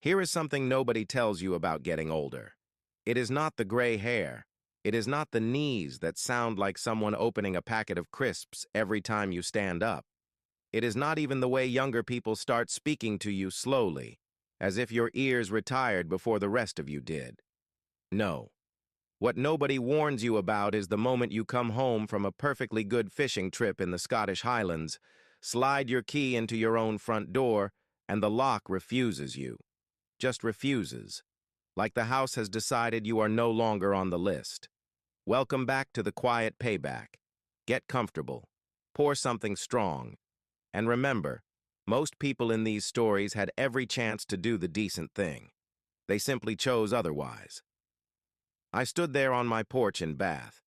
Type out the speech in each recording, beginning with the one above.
Here is something nobody tells you about getting older. It is not the gray hair. It is not the knees that sound like someone opening a packet of crisps every time you stand up. It is not even the way younger people start speaking to you slowly, as if your ears retired before the rest of you did. No. What nobody warns you about is the moment you come home from a perfectly good fishing trip in the Scottish Highlands, slide your key into your own front door, and the lock refuses you. Just refuses. Like the house has decided you are no longer on the list. Welcome back to the quiet payback. Get comfortable. Pour something strong. And remember, most people in these stories had every chance to do the decent thing. They simply chose otherwise. I stood there on my porch in Bath.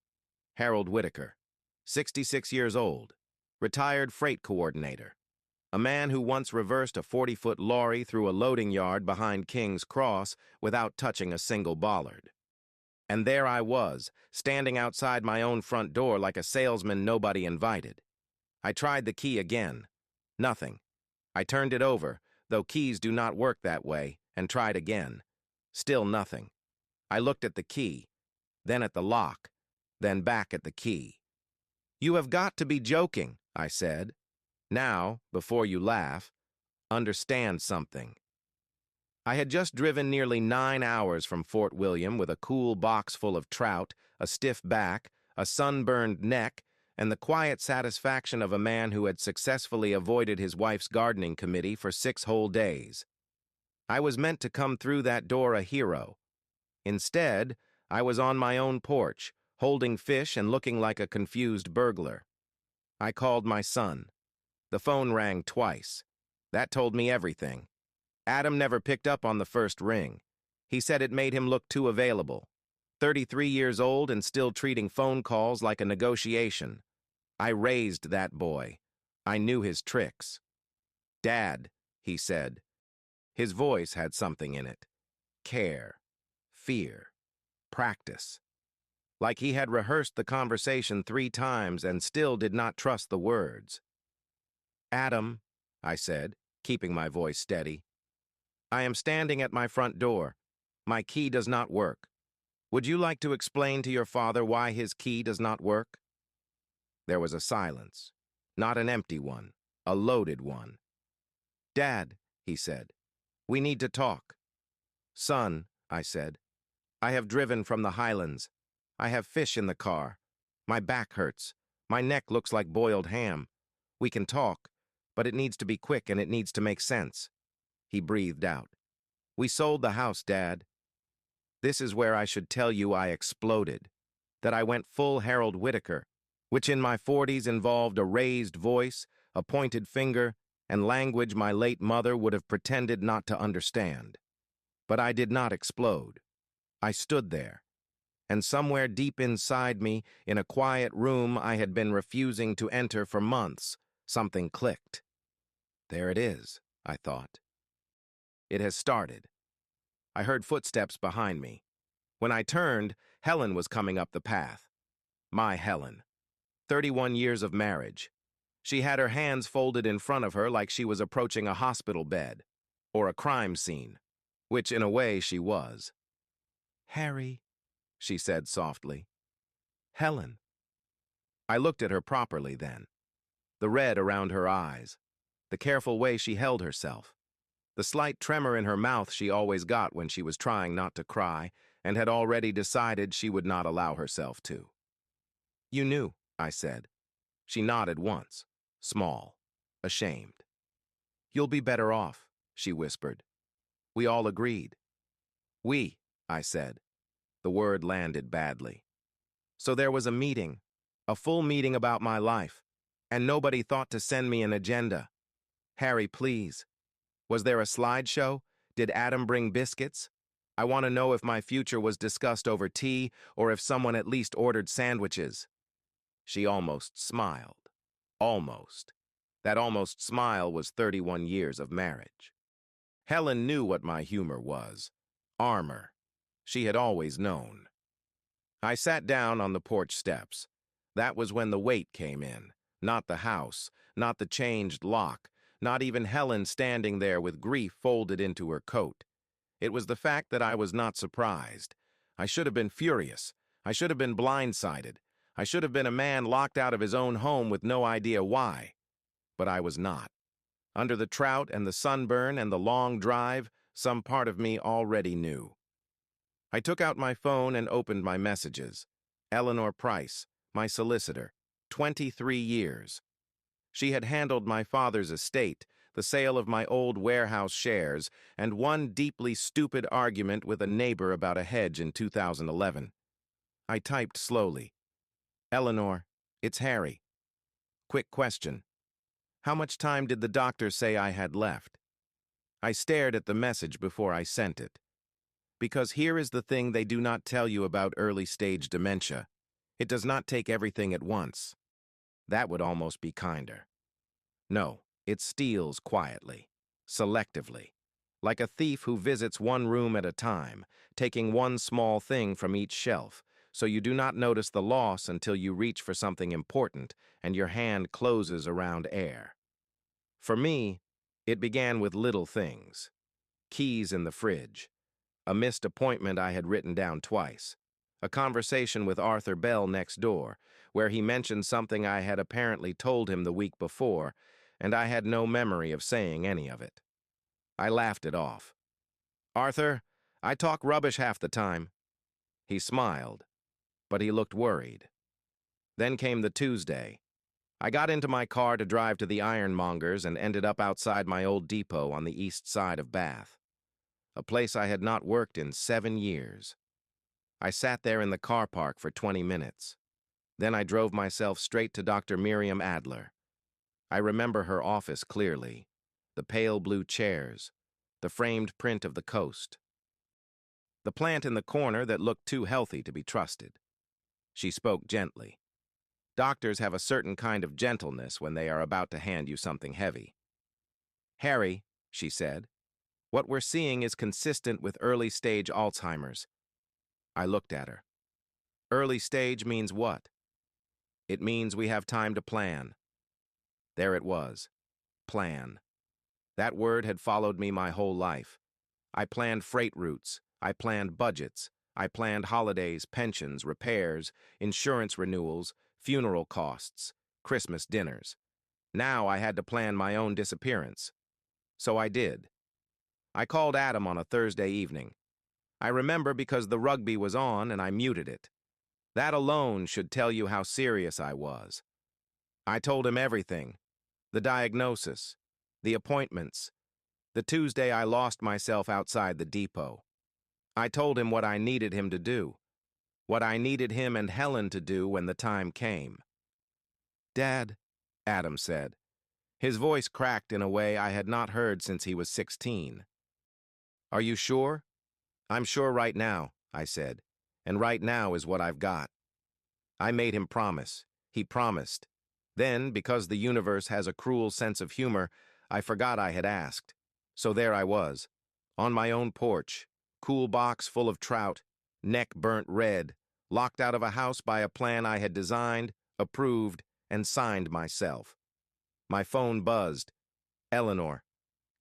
Harold Whitaker, 66 years old, retired freight coordinator, a man who once reversed a 40-foot lorry through a loading yard behind King's Cross without touching a single bollard. And there I was, standing outside my own front door like a salesman nobody invited. I tried the key again. Nothing. I turned it over, though keys do not work that way, and tried again. Still nothing. I looked at the key, then at the lock, then back at the key. "You have got to be joking," I said. "Now, before you laugh, understand something." I had just driven nearly 9 hours from Fort William with a cool box full of trout, a stiff back, a sunburned neck, and the quiet satisfaction of a man who had successfully avoided his wife's gardening committee for 6 whole days. I was meant to come through that door a hero. Instead, I was on my own porch, holding fish and looking like a confused burglar. I called my son. The phone rang twice. That told me everything. Adam never picked up on the first ring. He said it made him look too available. 33 years old and still treating phone calls like a negotiation. I raised that boy. I knew his tricks. "Dad," he said. His voice had something in it. Care. Fear. Practice. Like he had rehearsed the conversation 3 times and still did not trust the words. "Adam," I said, keeping my voice steady. "I am standing at my front door. My key does not work. Would you like to explain to your father why his key does not work?" There was a silence. Not an empty one, a loaded one. "Dad," he said, "we need to talk." "Son," I said, "I have driven from the Highlands. I have fish in the car. My back hurts. My neck looks like boiled ham. We can talk, but it needs to be quick and it needs to make sense." He breathed out. "We sold the house, Dad." This is where I should tell you I exploded, that I went full Harold Whitaker, which in my 40s involved a raised voice, a pointed finger, and language my late mother would have pretended not to understand. But I did not explode. I stood there, and somewhere deep inside me, in a quiet room I had been refusing to enter for months, something clicked. There it is, I thought. It has started. I heard footsteps behind me. When I turned, Helen was coming up the path. My Helen. 31 years of marriage. She had her hands folded in front of her like she was approaching a hospital bed, or a crime scene, which in a way she was. "Harry," she said softly. "Helen." I looked at her properly then. The red around her eyes, the careful way she held herself, the slight tremor in her mouth she always got when she was trying not to cry and had already decided she would not allow herself to. "You knew," I said. She nodded once, small, ashamed. "You'll be better off," she whispered. We all agreed. "We," I said. The word landed badly. So there was a meeting, a full meeting about my life, and nobody thought to send me an agenda. Harry, please. Was there a slideshow? Did Adam bring biscuits? I want to know if my future was discussed over tea or if someone at least ordered sandwiches. She almost smiled. Almost. That almost smile was 31 years of marriage. Helen knew what my humor was. Armor. She had always known. I sat down on the porch steps. That was when the weight came in. Not the house, not the changed lock, not even Helen standing there with grief folded into her coat. It was the fact that I was not surprised. I should have been furious. I should have been blindsided. I should have been a man locked out of his own home with no idea why. But I was not. Under the trout and the sunburn and the long drive, some part of me already knew. I took out my phone and opened my messages. Eleanor Price, my solicitor, 23 years. She had handled my father's estate, the sale of my old warehouse shares, and one deeply stupid argument with a neighbor about a hedge in 2011. I typed slowly. Eleanor, it's Harry. Quick question. How much time did the doctor say I had left? I stared at the message before I sent it. Because here is the thing they do not tell you about early-stage dementia. It does not take everything at once. That would almost be kinder. No, it steals quietly, selectively, like a thief who visits one room at a time, taking one small thing from each shelf, so you do not notice the loss until you reach for something important and your hand closes around air. For me, it began with little things. Keys in the fridge. A missed appointment I had written down twice. A conversation with Arthur Bell next door, where he mentioned something I had apparently told him the week before, and I had no memory of saying any of it. I laughed it off. Arthur, I talk rubbish half the time. He smiled, but he looked worried. Then came the Tuesday. I got into my car to drive to the ironmonger's and ended up outside my old depot on the east side of Bath, a place I had not worked in 7 years. I sat there in the car park for 20 minutes. Then I drove myself straight to Dr. Miriam Adler. I remember her office clearly, the pale blue chairs, the framed print of the coast, the plant in the corner that looked too healthy to be trusted. She spoke gently. Doctors have a certain kind of gentleness when they are about to hand you something heavy. Harry, she said, what we're seeing is consistent with early-stage Alzheimer's. I looked at her. Early stage means what? It means we have time to plan. There it was. Plan. That word had followed me my whole life. I planned freight routes. I planned budgets. I planned holidays, pensions, repairs, insurance renewals, funeral costs, Christmas dinners. Now I had to plan my own disappearance. So I did. I called Adam on a Thursday evening. I remember because the rugby was on and I muted it. That alone should tell you how serious I was. I told him everything. The diagnosis, the appointments, the Tuesday I lost myself outside the depot. I told him what I needed him to do, what I needed him and Helen to do when the time came. Dad, Adam said. His voice cracked in a way I had not heard since he was 16. Are you sure? I'm sure right now, I said, and right now is what I've got. I made him promise. He promised. Then, because the universe has a cruel sense of humor, I forgot I had asked. So there I was, on my own porch, cool box full of trout, neck burnt red, locked out of a house by a plan I had designed, approved, and signed myself. My phone buzzed. Eleanor.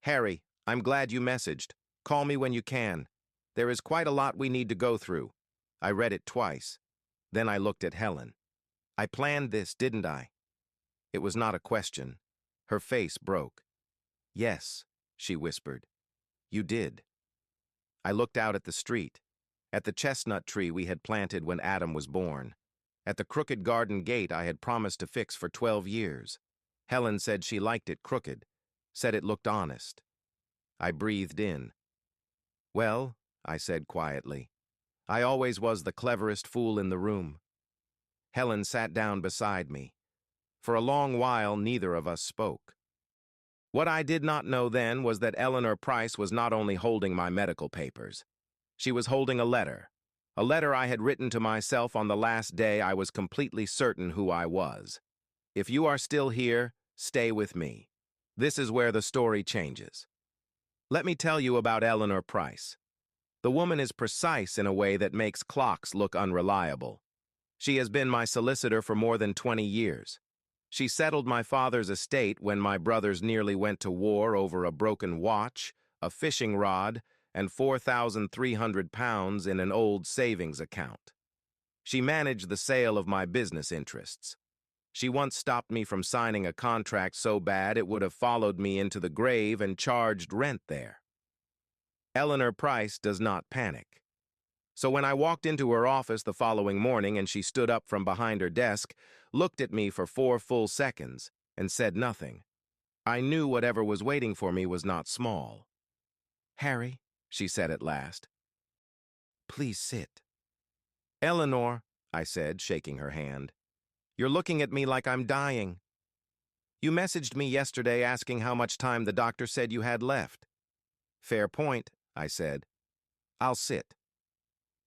Harry, I'm glad you messaged. Call me when you can. There is quite a lot we need to go through. I read it twice. Then I looked at Helen. I planned this, didn't I? It was not a question. Her face broke. Yes, she whispered. You did. I looked out at the street, at the chestnut tree we had planted when Adam was born, at the crooked garden gate I had promised to fix for 12 years. Helen said she liked it crooked, said it looked honest. I breathed in. Well, I said quietly, I always was the cleverest fool in the room. Helen sat down beside me. For a long while, neither of us spoke. What I did not know then was that Eleanor Price was not only holding my medical papers. She was holding a letter I had written to myself on the last day I was completely certain who I was. If you are still here, stay with me. This is where the story changes. Let me tell you about Eleanor Price. The woman is precise in a way that makes clocks look unreliable. She has been my solicitor for more than 20 years. She settled my father's estate when my brothers nearly went to war over a broken watch, a fishing rod, and 4,300 pounds in an old savings account. She managed the sale of my business interests. She once stopped me from signing a contract so bad it would have followed me into the grave and charged rent there. Eleanor Price does not panic. So when I walked into her office the following morning and she stood up from behind her desk, looked at me for 4 full seconds, and said nothing, I knew whatever was waiting for me was not small. "Harry," she said at last, "please sit." "Eleanor," I said, shaking her hand, "you're looking at me like I'm dying. You messaged me yesterday asking how much time the doctor said you had left." "Fair point," I said. "I'll sit."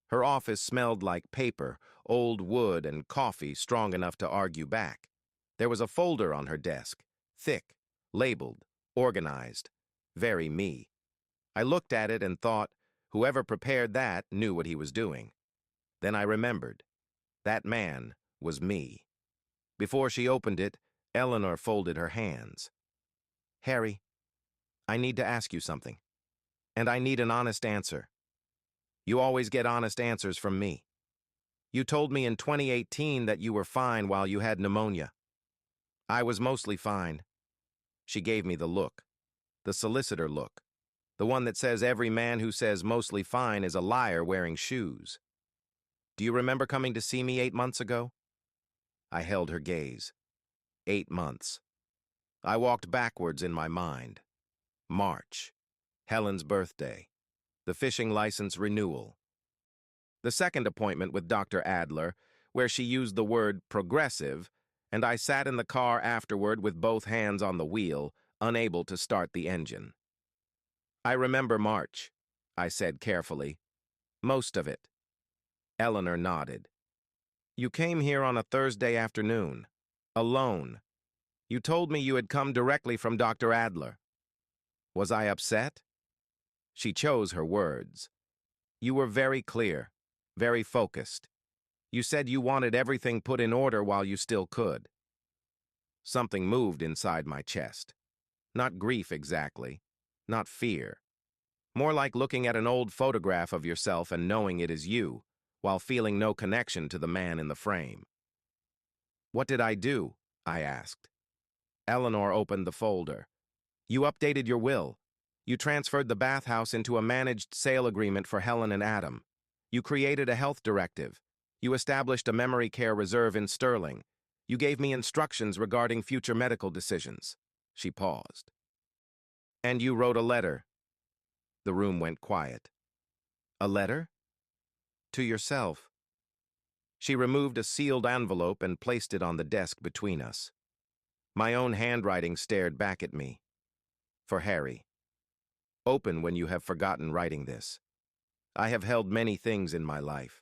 Her office smelled like paper, old wood, and coffee strong enough to argue back. There was a folder on her desk, thick, labeled, organized, very me. I looked at it and thought, whoever prepared that knew what he was doing. Then I remembered. That man was me. Before she opened it, Eleanor folded her hands. "Harry, I need to ask you something, and I need an honest answer. You always get honest answers from me. You told me in 2018 that you were fine while you had pneumonia. I was mostly fine." She gave me the look, the solicitor look, the one that says every man who says mostly fine is a liar wearing shoes. "Do you remember coming to see me 8 months ago?" I held her gaze. 8 months. I walked backwards in my mind. March. Helen's birthday. The fishing license renewal. The second appointment with Dr. Adler, where she used the word progressive, and I sat in the car afterward with both hands on the wheel, unable to start the engine. "I remember March," I said carefully. "Most of it." Eleanor nodded. "You came here on a Thursday afternoon, alone. You told me you had come directly from Dr. Adler. Was I upset?" She chose her words. "You were very clear, very focused. You said you wanted everything put in order while you still could." Something moved inside my chest. Not grief exactly, not fear. More like looking at an old photograph of yourself and knowing it is you, while feeling no connection to the man in the frame. "What did I do?" I asked. Eleanor opened the folder. "You updated your will. You transferred the bathhouse into a managed sale agreement for Helen and Adam. You created a health directive. You established a memory care reserve in Sterling. You gave me instructions regarding future medical decisions." She paused. "And you wrote a letter." The room went quiet. "A letter?" "To yourself." She removed a sealed envelope and placed it on the desk between us. My own handwriting stared back at me. "For Harry. Open when you have forgotten writing this. I have held many things in my life.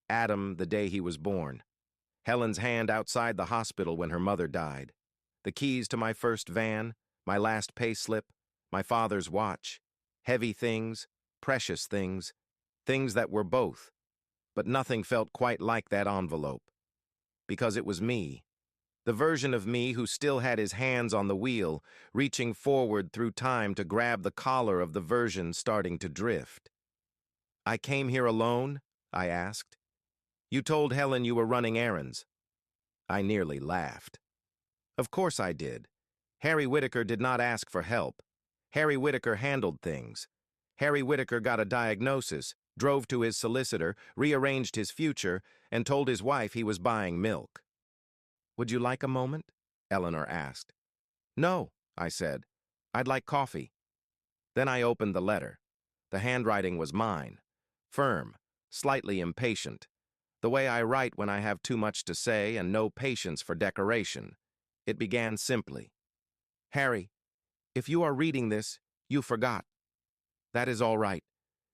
Adam, the day he was born. Helen's hand outside the hospital when her mother died. The keys to my first van, my last payslip, my father's watch. Heavy things, precious things, things that were both. But nothing felt quite like that envelope. Because it was me. The version of me who still had his hands on the wheel, reaching forward through time to grab the collar of the version starting to drift. "I came here alone?" I asked. "You told Helen you were running errands." I nearly laughed. Of course I did. Harry Whitaker did not ask for help. Harry Whitaker handled things. Harry Whitaker got a diagnosis, drove to his solicitor, rearranged his future, and told his wife he was buying milk. "Would you like a moment?" Eleanor asked. "No," I said. "I'd like coffee." Then I opened the letter. The handwriting was mine. Firm, slightly impatient. The way I write when I have too much to say and no patience for decoration. It began simply. "Harry, if you are reading this, you forgot. That is all right.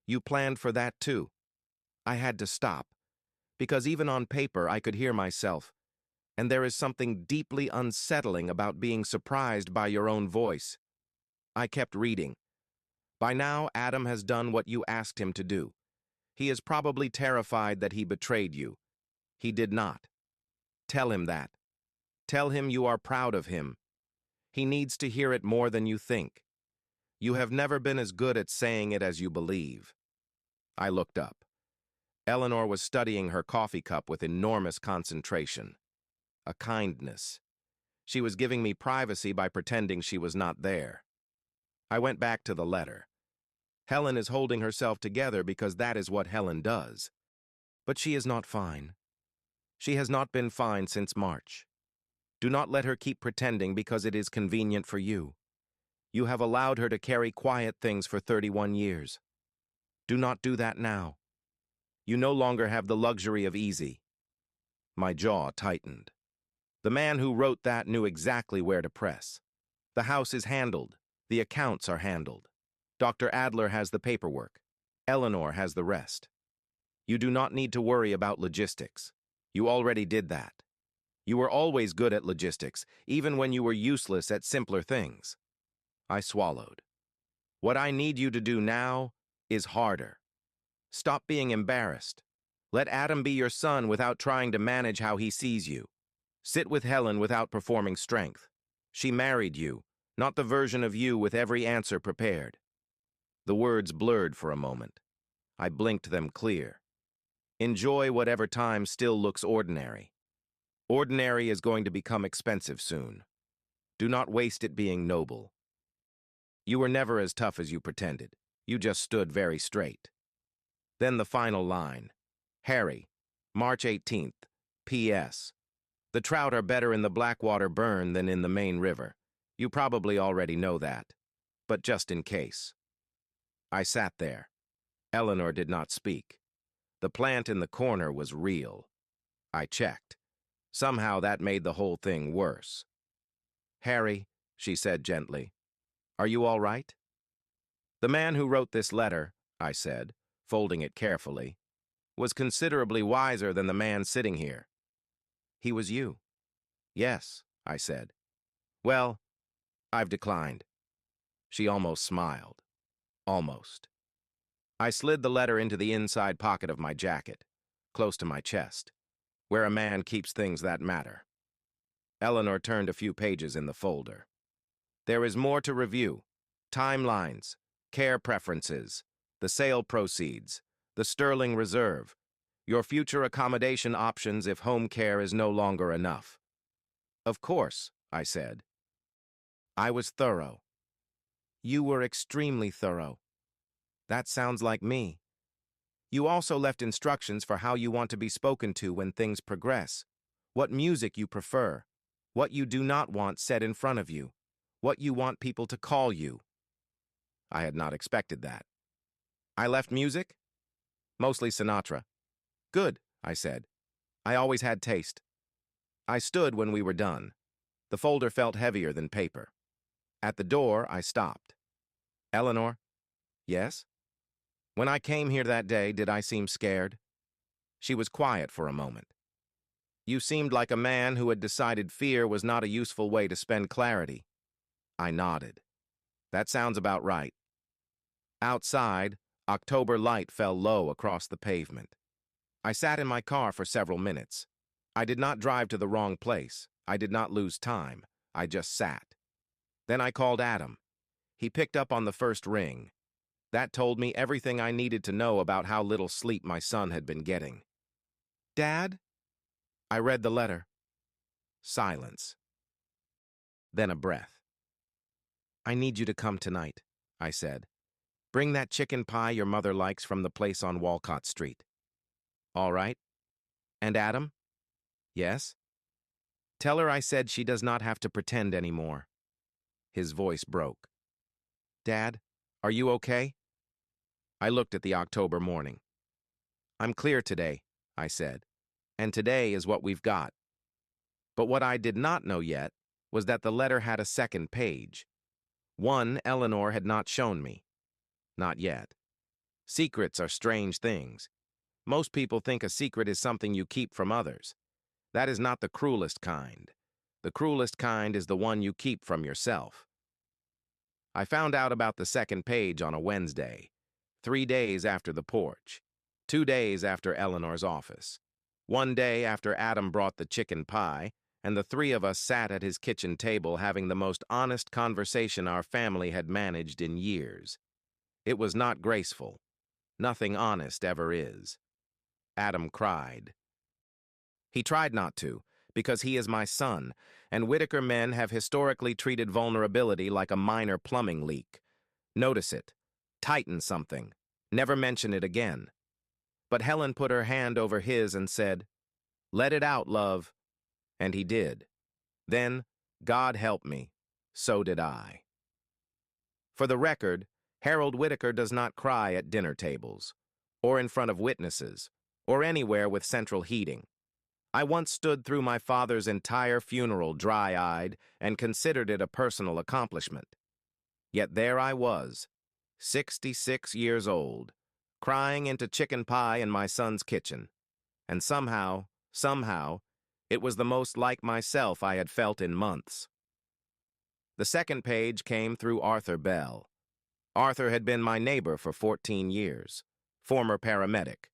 You planned for that too. I had to stop, because even on paper I could hear myself. And there is something deeply unsettling about being surprised by your own voice." I kept reading. "By now, Adam has done what you asked him to do. He is probably terrified that he betrayed you. He did not. Tell him that. Tell him you are proud of him. He needs to hear it more than you think. You have never been as good at saying it as you believe. I looked up. Eleanor was studying her coffee cup with enormous concentration. A kindness. She was giving me privacy by pretending she was not there. I went back to the letter. Helen is holding herself together because that is what Helen does. But she is not fine. She has not been fine since March. Do not let her keep pretending because it is convenient for you. You have allowed her to carry quiet things for 31 years. Do not do that now. You no longer have the luxury of easy. My jaw tightened. The man who wrote that knew exactly where to press. The house is handled. The accounts are handled. Dr. Adler has the paperwork. Eleanor has the rest. You do not need to worry about logistics. You already did that. You were always good at logistics, even when you were useless at simpler things. I swallowed. What I need you to do now is harder. Stop being embarrassed. Let Adam be your son without trying to manage how he sees you. Sit with Helen without performing strength. She married you, not the version of you with every answer prepared. The words blurred for a moment. I blinked them clear. Enjoy whatever time still looks ordinary. Ordinary is going to become expensive soon. Do not waste it being noble. You were never as tough as you pretended. You just stood very straight. Then the final line. Harry, March 18th, P.S. The trout are better in the Blackwater Burn than in the main river. You probably already know that. But just in case. I sat there. Eleanor did not speak. The plant in the corner was real. I checked. Somehow that made the whole thing worse. Harry, she said gently, are you all right? The man who wrote this letter, I said, folding it carefully, was considerably wiser than the man sitting here. He was you. Yes, I said. Well, I've declined. She almost smiled. Almost. I slid the letter into the inside pocket of my jacket, close to my chest, where a man keeps things that matter. Eleanor turned a few pages in the folder. There is more to review. Timelines, care preferences, the sale proceeds, the Sterling Reserve, your future accommodation options if home care is no longer enough. Of course, I said. I was thorough. You were extremely thorough. That sounds like me. You also left instructions for how you want to be spoken to when things progress, what music you prefer, what you do not want said in front of you, what you want people to call you. I had not expected that. I left music? Mostly Sinatra. Good, I said. I always had taste. I stood when we were done. The folder felt heavier than paper. At the door, I stopped. Eleanor? Yes? When I came here that day, did I seem scared? She was quiet for a moment. You seemed like a man who had decided fear was not a useful way to spend clarity. I nodded. That sounds about right. Outside, October light fell low across the pavement. I sat in my car for several minutes. I did not drive to the wrong place. I did not lose time. I just sat. Then I called Adam. He picked up on the first ring. That told me everything I needed to know about how little sleep my son had been getting. Dad? I read the letter. Silence. Then a breath. I need you to come tonight, I said. Bring that chicken pie your mother likes from the place on Walcott Street. All right. And Adam? Yes? Tell her I said she does not have to pretend anymore. His voice broke. Dad, are you okay? I looked at the October morning. I'm clear today, I said, and today is what we've got. But what I did not know yet was that the letter had a second page. One Eleanor had not shown me. Not yet. Secrets are strange things. Most people think a secret is something you keep from others. That is not the cruelest kind. The cruelest kind is the one you keep from yourself. I found out about the second page on a Wednesday, 3 days after the porch, 2 days after Eleanor's office, 1 day after Adam brought the chicken pie, and the three of us sat at his kitchen table having the most honest conversation our family had managed in years. It was not graceful. Nothing honest ever is. Adam cried. He tried not to, because he is my son, and Whitaker men have historically treated vulnerability like a minor plumbing leak. Notice it. Tighten something. Never mention it again. But Helen put her hand over his and said, "Let it out, love." And he did. Then, God help me, so did I. For the record, Harold Whitaker does not cry at dinner tables, or in front of witnesses, or anywhere with central heating. I once stood through my father's entire funeral dry-eyed and considered it a personal accomplishment. Yet there I was, 66 years old, crying into chicken pie in my son's kitchen. And somehow, it was the most like myself I had felt in months. The second page came through Arthur Bell. Arthur had been my neighbor for 14 years, former paramedic,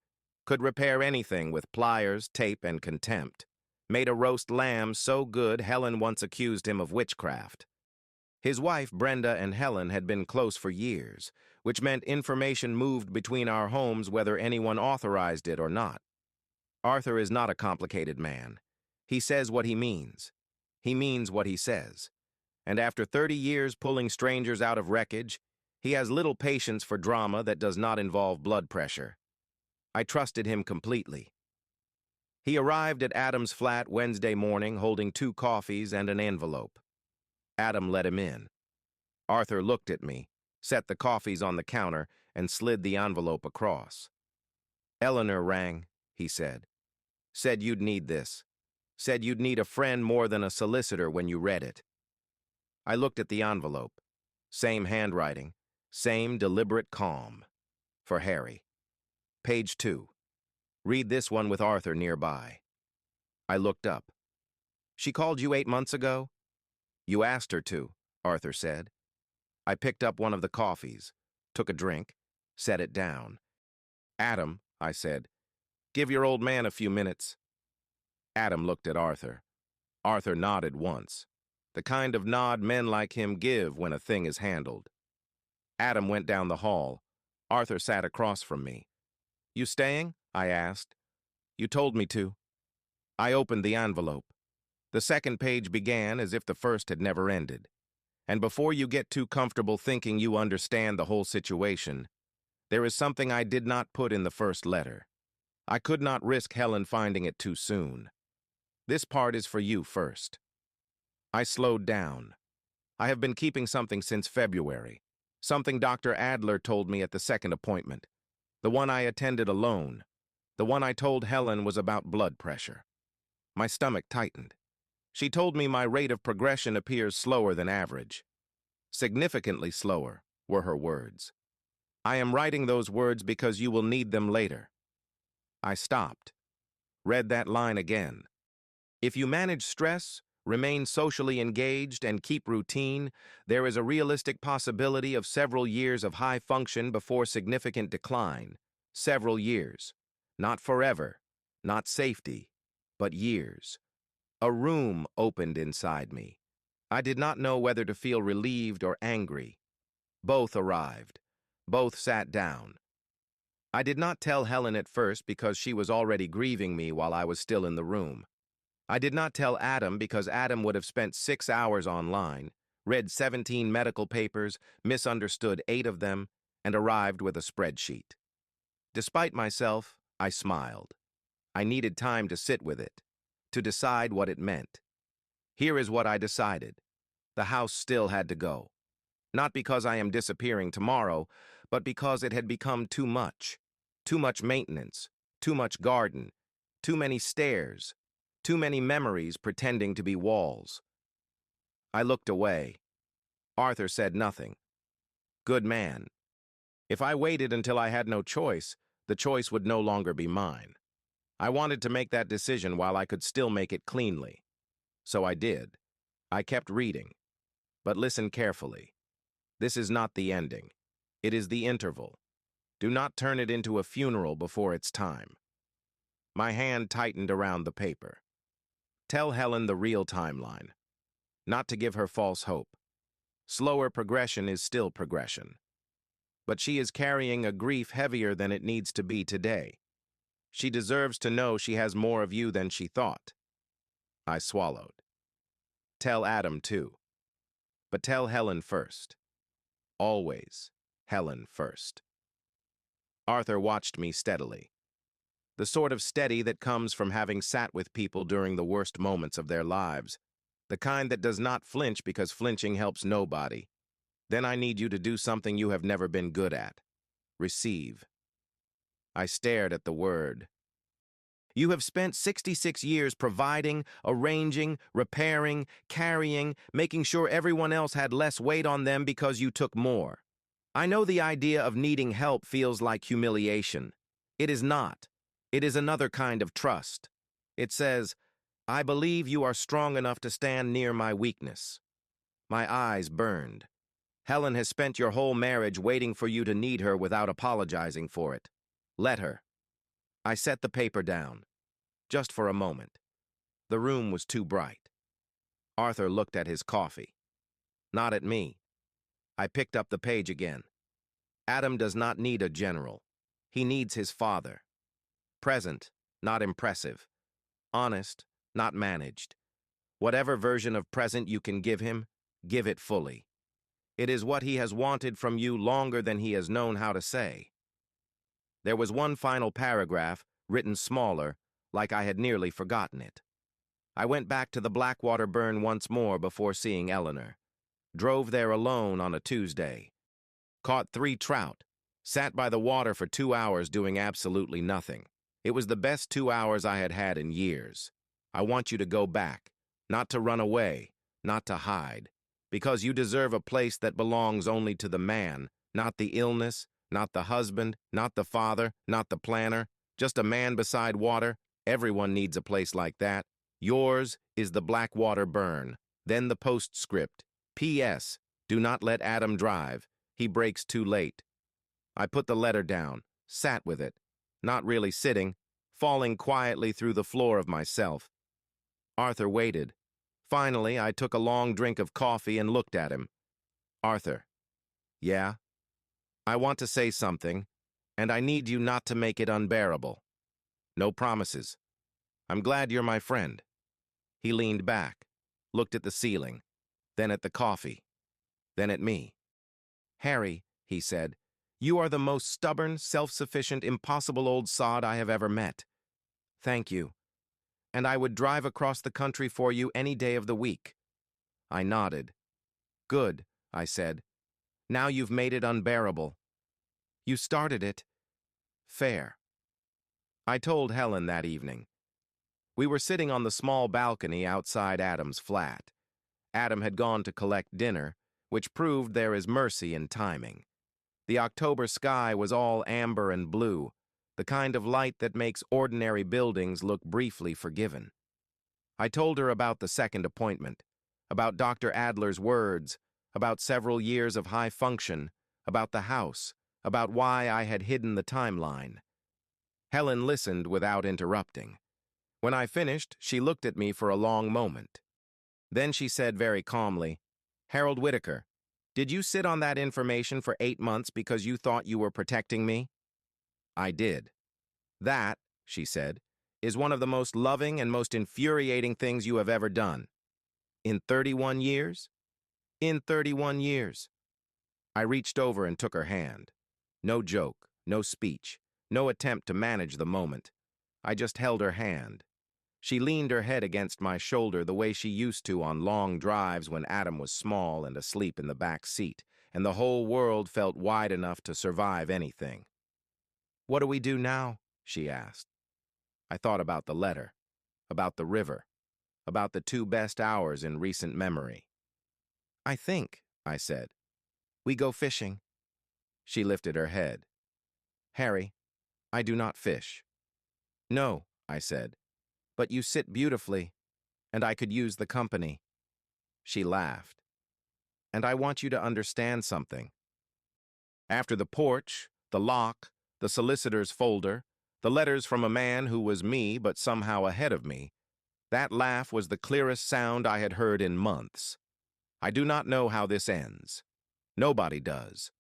could repair anything with pliers, tape, and contempt, made a roast lamb so good Helen once accused him of witchcraft. His wife, Brenda, and Helen had been close for years, which meant information moved between our homes whether anyone authorized it or not. Arthur is not a complicated man. He says what he means. He means what he says. And after 30 years pulling strangers out of wreckage, he has little patience for drama that does not involve blood pressure. I trusted him completely. He arrived at Adam's flat Wednesday morning holding 2 coffees and an envelope. Adam let him in. Arthur looked at me, set the coffees on the counter, and slid the envelope across. "Eleanor rang," he said. "Said you'd need this. Said you'd need a friend more than a solicitor when you read it." I looked at the envelope. Same handwriting, same deliberate calm. For Harry. Page 2. Read this one with Arthur nearby. I looked up. "She called you 8 months ago?" "You asked her to," Arthur said. I picked up one of the coffees, took a drink, set it down. "Adam," I said, "give your old man a few minutes." Adam looked at Arthur. Arthur nodded once, the kind of nod men like him give when a thing is handled. Adam went down the hall. Arthur sat across from me. "You staying?" I asked. "You told me to." I opened the envelope. The second page began as if the first had never ended. And before you get too comfortable thinking you understand the whole situation, there is something I did not put in the first letter. I could not risk Helen finding it too soon. This part is for you first. I slowed down. I have been keeping something since February, something Dr. Adler told me at the second appointment, the one I attended alone, the one I told Helen was about blood pressure. My stomach tightened. She told me my rate of progression appears slower than average. Significantly slower, were her words. I am writing those words because you will need them later. I stopped. Read that line again. If you manage stress, remain socially engaged, and keep routine, there is a realistic possibility of several years of high function before significant decline. Several years. Not forever. Not safety. But years. A room opened inside me. I did not know whether to feel relieved or angry. Both arrived. Both sat down. I did not tell Helen at first because she was already grieving me while I was still in the room. I did not tell Adam because Adam would have spent 6 hours online, read 17 medical papers, misunderstood 8 of them, and arrived with a spreadsheet. Despite myself, I smiled. I needed time to sit with it, to decide what it meant. Here is what I decided. The house still had to go. Not because I am disappearing tomorrow, but because it had become too much. Too much maintenance, too much garden, too many stairs, too many memories pretending to be walls. I looked away. Arthur said nothing. Good man. If I waited until I had no choice, the choice would no longer be mine. I wanted to make that decision while I could still make it cleanly. So I did. I kept reading. But listen carefully. This is not the ending. It is the interval. Do not turn it into a funeral before it's time. My hand tightened around the paper. Tell Helen the real timeline, not to give her false hope. Slower progression is still progression. But she is carrying a grief heavier than it needs to be today. She deserves to know she has more of you than she thought. I swallowed. Tell Adam, too. But tell Helen first. Always Helen first. Arthur watched me steadily. The sort of steady that comes from having sat with people during the worst moments of their lives. The kind that does not flinch because flinching helps nobody. Then I need you to do something you have never been good at. Receive. I stared at the word. You have spent 66 years providing, arranging, repairing, carrying, making sure everyone else had less weight on them because you took more. I know the idea of needing help feels like humiliation. It is not. It is another kind of trust. It says, I believe you are strong enough to stand near my weakness. My eyes burned. Helen has spent your whole marriage waiting for you to need her without apologizing for it. Let her. I set the paper down. Just for a moment. The room was too bright. Arthur looked at his coffee. Not at me. I picked up the page again. Adam does not need a general. He needs his father. Present, not impressive. Honest, not managed. Whatever version of present you can give him, give it fully. It is what he has wanted from you longer than he has known how to say. There was one final paragraph, written smaller, like I had nearly forgotten it. I went back to the Blackwater burn once more before seeing Eleanor. Drove there alone on a Tuesday. Caught 3 trout. Sat by the water for 2 hours doing absolutely nothing. It was the best 2 hours I had had in years. I want you to go back, not to run away, not to hide, because you deserve a place that belongs only to the man, not the illness, not the husband, not the father, not the planner, just a man beside water. Everyone needs a place like that. Yours is the Blackwater burn. Then the postscript. P.S. Do not let Adam drive. He breaks too late. I put the letter down, sat with it, not really sitting, falling quietly through the floor of myself. Arthur waited. Finally, I took a long drink of coffee and looked at him. Arthur. Yeah? I want to say something, and I need you not to make it unbearable. No promises. I'm glad you're my friend. He leaned back, looked at the ceiling, then at the coffee, then at me. Harry, he said, you are the most stubborn, self-sufficient, impossible old sod I have ever met. Thank you. And I would drive across the country for you any day of the week. I nodded. Good, I said. Now you've made it unbearable. You started it. Fair. I told Helen that evening. We were sitting on the small balcony outside Adam's flat. Adam had gone to collect dinner, which proved there is mercy in timing. The October sky was all amber and blue, the kind of light that makes ordinary buildings look briefly forgiven. I told her about the second appointment, about Dr. Adler's words, about several years of high function, about the house, about why I had hidden the timeline. Helen listened without interrupting. When I finished, she looked at me for a long moment. Then she said very calmly, Harold Whitaker, did you sit on that information for 8 months because you thought you were protecting me? I did. That, she said, is one of the most loving and most infuriating things you have ever done. In 31 years? In 31 years. I reached over and took her hand. No joke, no speech, no attempt to manage the moment. I just held her hand. She leaned her head against my shoulder the way she used to on long drives when Adam was small and asleep in the back seat, and the whole world felt wide enough to survive anything. What do we do now? She asked. I thought about the letter, about the river, about the 2 best hours in recent memory. I think, I said, we go fishing. She lifted her head. Harry, I do not fish. No, I said, but you sit beautifully, and I could use the company. She laughed. And I want you to understand something. After the porch, the lock, the solicitor's folder, the letters from a man who was me but somehow ahead of me, That laugh was the clearest sound I had heard in months. I do not know how this ends. Nobody does.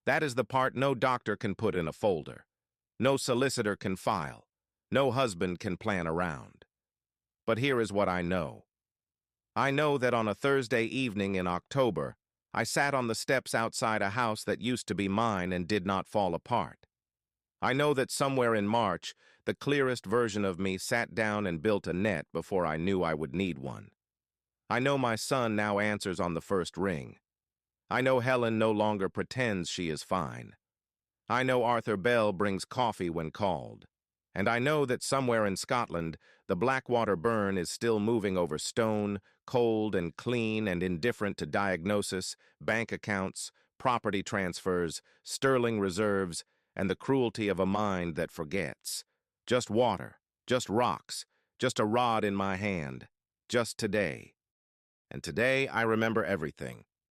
That is the part no doctor can put in a folder. No solicitor can file. No husband can plan around. But here is what I know. I know that on a Thursday evening in October, I sat on the steps outside a house that used to be mine and did not fall apart. I know that somewhere in March, the clearest version of me sat down and built a net before I knew I would need one. I know my son now answers on the first ring. I know Helen no longer pretends she is fine. I know Arthur Bell brings coffee when called. And I know that somewhere in Scotland, the Blackwater burn is still moving over stone, cold and clean and indifferent to diagnosis, bank accounts, property transfers, sterling reserves, and the cruelty of a mind that forgets. Just water, just rocks, just a rod in my hand, just today. And today I remember everything.